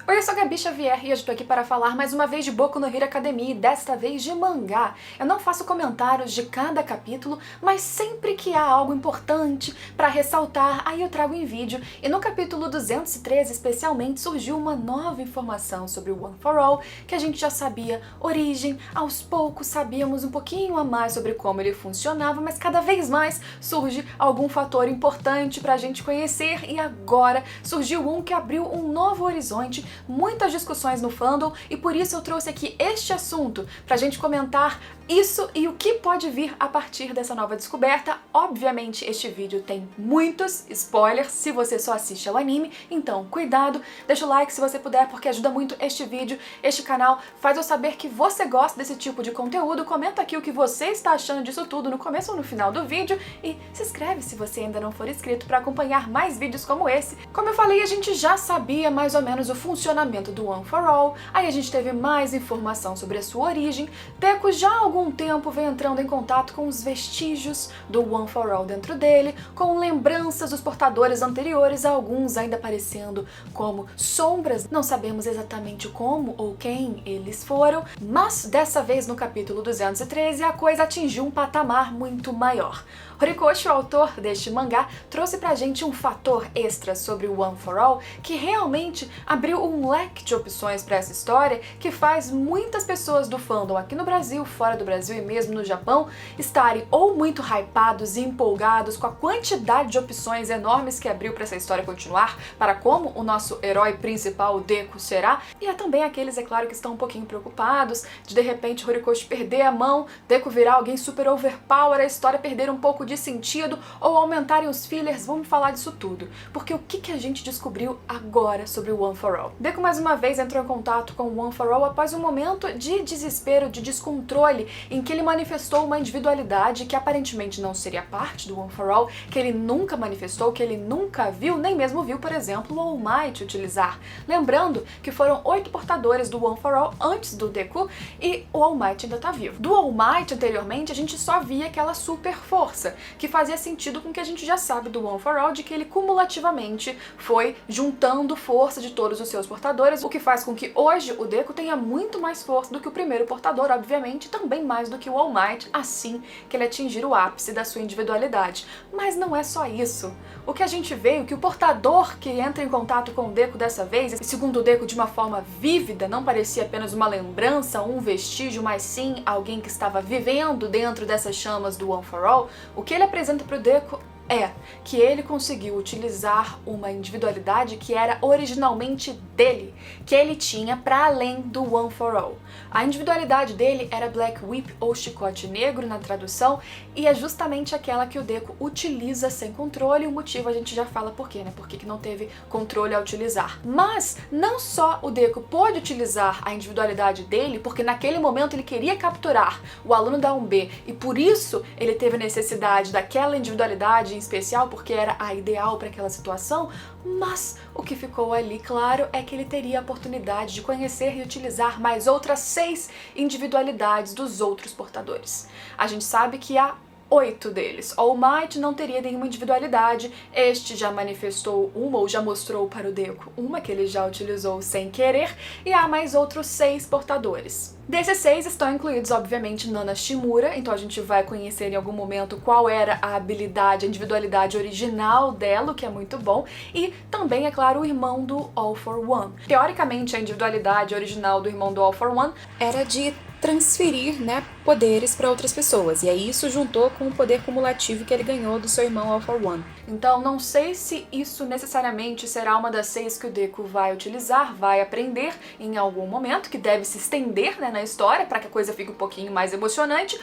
Oi, eu sou a Gabi Xavier e eu estou aqui para falar mais uma vez de Boku no Hero Academia e desta vez de mangá. Eu não faço comentários de cada capítulo, mas sempre que há algo importante para ressaltar, aí eu trago em vídeo. E no capítulo 213 especialmente surgiu uma nova informação sobre o One for All, que a gente já sabia origem, aos poucos sabíamos um pouquinho a mais sobre como ele funcionava, mas cada vez mais surge algum fator importante para a gente conhecer e agora surgiu um que abriu um novo horizonte, muitas discussões no fandom e por isso eu trouxe aqui este assunto pra gente comentar isso e o que pode vir a partir dessa nova descoberta. Obviamente este vídeo tem muitos spoilers se você só assiste ao anime, então cuidado, deixa o like se você puder porque ajuda muito este vídeo, este canal, faz eu saber que você gosta desse tipo de conteúdo, comenta aqui o que você está achando disso tudo no começo ou no final do vídeo e se inscreve se você ainda não for inscrito para acompanhar mais vídeos como esse. Como eu falei, a gente já sabia mais ou menos o funcionamento do One for All, aí a gente teve mais informação sobre a sua origem. Deku já há algum tempo vem entrando em contato com os vestígios do One for All dentro dele, com lembranças dos portadores anteriores, alguns ainda aparecendo como sombras, não sabemos exatamente como ou quem eles foram, mas dessa vez no capítulo 213 a coisa atingiu um patamar muito maior. Horikoshi, o autor deste mangá, trouxe pra gente um fator extra sobre o One for All que realmente abriu um leque de opções para essa história que faz muitas pessoas do fandom aqui no Brasil, fora do Brasil e mesmo no Japão estarem ou muito hypados e empolgados com a quantidade de opções enormes que abriu para essa história continuar, para como o nosso herói principal, o Deku, será, e há também aqueles, é claro, que estão um pouquinho preocupados de repente Horikoshi perder a mão, Deku virar alguém super overpower, a história perder um pouco de sentido ou aumentarem os fillers. Vamos falar disso tudo, porque o que a gente descobriu agora sobre o One for All? Deku mais uma vez entrou em contato com o One for All após um momento de desespero, de descontrole, em que ele manifestou uma individualidade que aparentemente não seria parte do One for All, que ele nunca manifestou, que ele nunca viu, nem mesmo viu, por exemplo, o All Might utilizar. Lembrando que foram 8 portadores do One for All antes do Deku e o All Might ainda tá vivo. Do All Might anteriormente a gente só via aquela super força, que fazia sentido com o que a gente já sabe do One for All, de que ele cumulativamente foi juntando força de todos os seus portadores, o que faz com que hoje o Deku tenha muito mais força do que o primeiro portador, obviamente, e também mais do que o All Might, assim que ele atingir o ápice da sua individualidade. Mas não é só isso. O que a gente vê, que o portador que entra em contato com o Deku dessa vez, e segundo o Deku de uma forma vívida, não parecia apenas uma lembrança, um vestígio, mas sim alguém que estava vivendo dentro dessas chamas do One for All, o que ele apresenta para o Deku é que ele conseguiu utilizar uma individualidade que era originalmente dele, que ele tinha para além do One for All. A individualidade dele era Black Whip ou Chicote Negro na tradução, e é justamente aquela que o Deku utiliza sem controle, e o motivo a gente já fala por quê, né? Por que não teve controle a utilizar. Mas não só o Deku pôde utilizar a individualidade dele, porque naquele momento ele queria capturar o aluno da 1B, e por isso ele teve necessidade daquela individualidade em especial, porque era a ideal para aquela situação, mas o que ficou ali claro é que ele teria a oportunidade de conhecer e utilizar mais outras 6 individualidades dos outros portadores. A gente sabe que há 8 deles. All Might não teria nenhuma individualidade, este já manifestou uma ou já mostrou para o Deku uma que ele já utilizou sem querer, e há mais outros 6 portadores. Desses 6 estão incluídos, obviamente, Nana Shimura, então a gente vai conhecer em algum momento qual era a habilidade, a individualidade original dela, o que é muito bom, e também, é claro, o irmão do All for One. Teoricamente, a individualidade original do irmão do All for One era de transferir, né, poderes para outras pessoas, e aí isso juntou com o poder cumulativo que ele ganhou do seu irmão All for One. Então não sei se isso necessariamente será uma das 6 que o Deku vai utilizar, vai aprender em algum momento, que deve se estender, né, na história para que a coisa fique um pouquinho mais emocionante,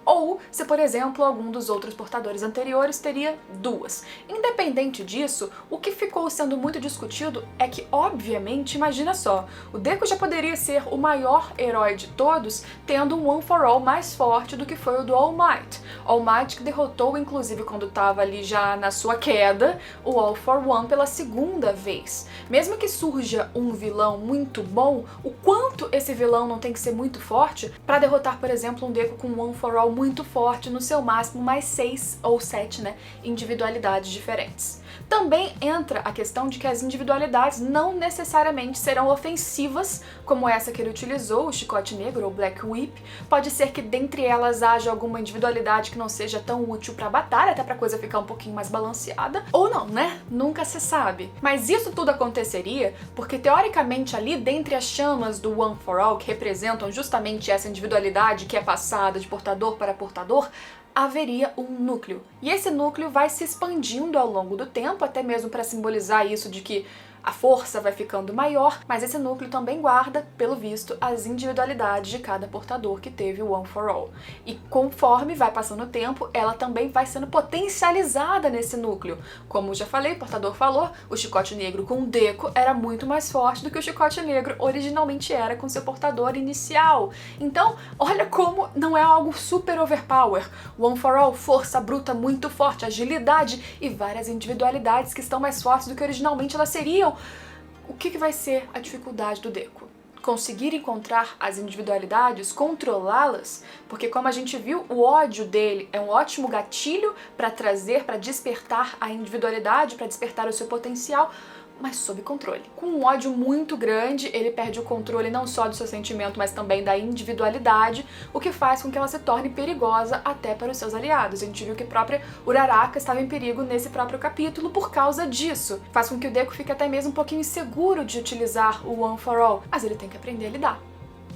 ou se, por exemplo, algum dos outros portadores anteriores teria 2. Independente disso, o que ficou sendo muito discutido é que, obviamente, imagina só, o Deku já poderia ser o maior herói de todos, tendo um One for All mais forte do que foi o do All Might. All Might que derrotou, inclusive, quando estava ali já na sua queda, o All for One pela segunda vez. Mesmo que surja um vilão muito bom, o quanto esse vilão não tem que ser muito forte para derrotar, por exemplo, um Deku com um One for All muito forte, no seu máximo mais 6 ou 7, né, individualidades diferentes. Também entra a questão de que as individualidades não necessariamente serão ofensivas, como essa que ele utilizou, o chicote negro ou Black Whip. Pode ser que dentre elas haja alguma individualidade que não seja tão útil para a batalha, até para a coisa ficar um pouquinho mais balanceada, ou não, né? Nunca se sabe. Mas isso tudo aconteceria porque, teoricamente, ali dentre as chamas do One for All, que representam justamente essa individualidade que é passada de portador para portador, haveria um núcleo. E esse núcleo vai se expandindo ao longo do tempo, até mesmo para simbolizar isso de que a força vai ficando maior, mas esse núcleo também guarda, pelo visto, as individualidades de cada portador que teve o One for All. E conforme vai passando o tempo, ela também vai sendo potencializada nesse núcleo. Como já falei, o portador falou, o chicote negro com o Deku era muito mais forte do que o chicote negro originalmente era com seu portador inicial. Então, olha como não é algo super overpower. One for All, força bruta muito forte, agilidade e várias individualidades que estão mais fortes do que originalmente elas seriam. O que vai ser a dificuldade do Deku? Conseguir encontrar as individualidades, controlá-las, porque como a gente viu, o ódio dele é um ótimo gatilho para trazer, para despertar a individualidade, para despertar o seu potencial, mas sob controle. Com um ódio muito grande, ele perde o controle não só do seu sentimento, mas também da individualidade, o que faz com que ela se torne perigosa até para os seus aliados. A gente viu que a própria Uraraka estava em perigo nesse próprio capítulo por causa disso. Faz com que o Deku fique até mesmo um pouquinho inseguro de utilizar o One for All, mas ele tem que aprender a lidar.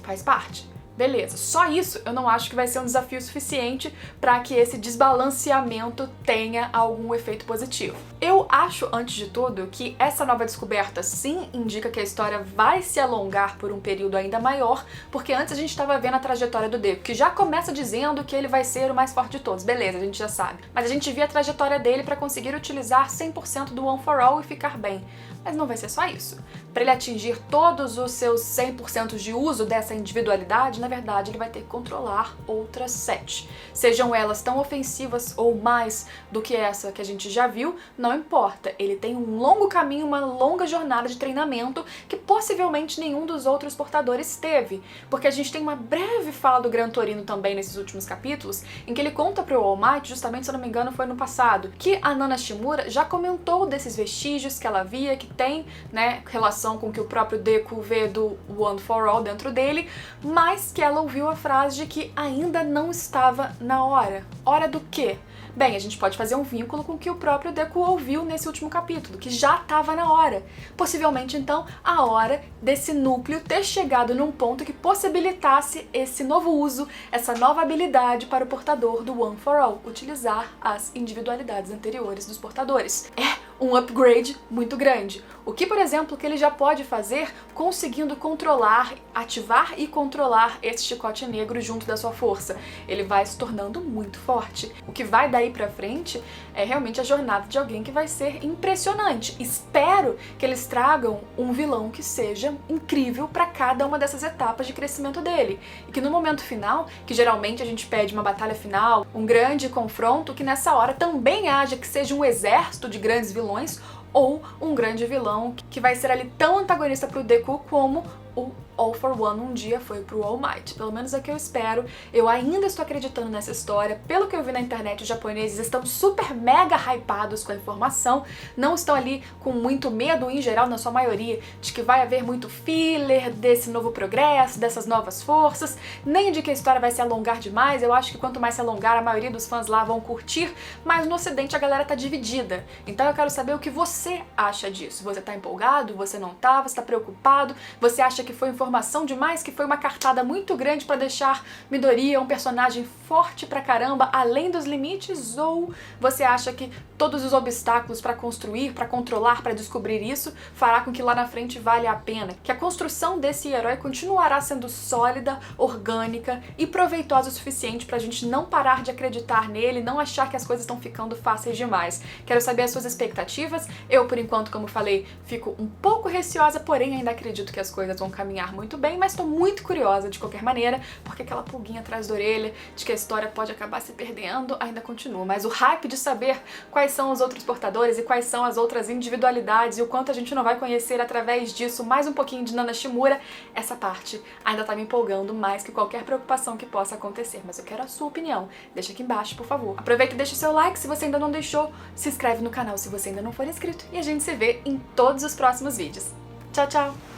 Faz parte. Beleza, só isso eu não acho que vai ser um desafio suficiente para que esse desbalanceamento tenha algum efeito positivo. Eu acho, antes de tudo, que essa nova descoberta sim indica que a história vai se alongar por um período ainda maior, porque antes a gente estava vendo a trajetória do Deku, que já começa dizendo que ele vai ser o mais forte de todos, beleza, a gente já sabe. Mas a gente via a trajetória dele para conseguir utilizar 100% do One for All e ficar bem. Mas não vai ser só isso. Para ele atingir todos os seus 100% de uso dessa individualidade, na verdade ele vai ter que controlar outras 7. Sejam elas tão ofensivas ou mais do que essa que a gente já viu, não importa. Ele tem um longo caminho, uma longa jornada de treinamento que possivelmente nenhum dos outros portadores teve. Porque a gente tem uma breve fala do Gran Torino também nesses últimos capítulos, em que ele conta para o All Might, justamente se eu não me engano foi no passado, que a Nana Shimura já comentou desses vestígios que ela via, que tem, né, relação com o que o próprio Deku vê do One for All dentro dele, mas que ela ouviu a frase de que ainda não estava na hora. Hora do quê? Bem, a gente pode fazer um vínculo com o que o próprio Deku ouviu nesse último capítulo, que já estava na hora. Possivelmente, então, a hora desse núcleo ter chegado num ponto que possibilitasse esse novo uso, essa nova habilidade para o portador do One for All, utilizar as individualidades anteriores dos portadores. É um upgrade muito grande. O que, por exemplo, que ele já pode fazer conseguindo controlar, ativar e controlar esse chicote negro junto da sua força. Ele vai se tornando muito forte. O que vai daí pra frente é realmente a jornada de alguém que vai ser impressionante. Espero que eles tragam um vilão que seja incrível para cada uma dessas etapas de crescimento dele. E que no momento final, que geralmente a gente pede uma batalha final, um grande confronto, que nessa hora também haja que seja um exército de grandes vilões ou um grande vilão que vai ser ali tão antagonista pro Deku como o All for One um dia foi pro All Might. Pelo menos é o que eu espero. Eu ainda estou acreditando nessa história. Pelo que eu vi na internet, os japoneses estão super mega hypados com a informação. Não estão ali com muito medo, em geral, na sua maioria, de que vai haver muito filler desse novo progresso, dessas novas forças, nem de que a história vai se alongar demais. Eu acho que quanto mais se alongar, a maioria dos fãs lá vão curtir, mas no ocidente a galera tá dividida. Então eu quero saber o que você acha disso. Você tá empolgado? Você não tá? Você tá preocupado? Você acha que foi informação demais, que foi uma cartada muito grande para deixar Midoriya um personagem forte pra caramba, além dos limites? Ou você acha que todos os obstáculos para construir, para controlar, para descobrir isso, fará com que lá na frente valha a pena? Que a construção desse herói continuará sendo sólida, orgânica e proveitosa o suficiente pra gente não parar de acreditar nele, não achar que as coisas estão ficando fáceis demais. Quero saber as suas expectativas. Eu, por enquanto, como falei, fico um pouco receosa, porém ainda acredito que as coisas vão caminhar muito bem, mas tô muito curiosa de qualquer maneira, porque aquela pulguinha atrás da orelha de que a história pode acabar se perdendo ainda continua. Mas o hype de saber quais são os outros portadores e quais são as outras individualidades e o quanto a gente não vai conhecer através disso mais um pouquinho de Nana Shimura, essa parte ainda tá me empolgando mais que qualquer preocupação que possa acontecer. Mas eu quero a sua opinião. Deixa aqui embaixo, por favor. Aproveita e deixa o seu like se você ainda não deixou, se inscreve no canal se você ainda não for inscrito e a gente se vê em todos os próximos vídeos. Tchau, tchau!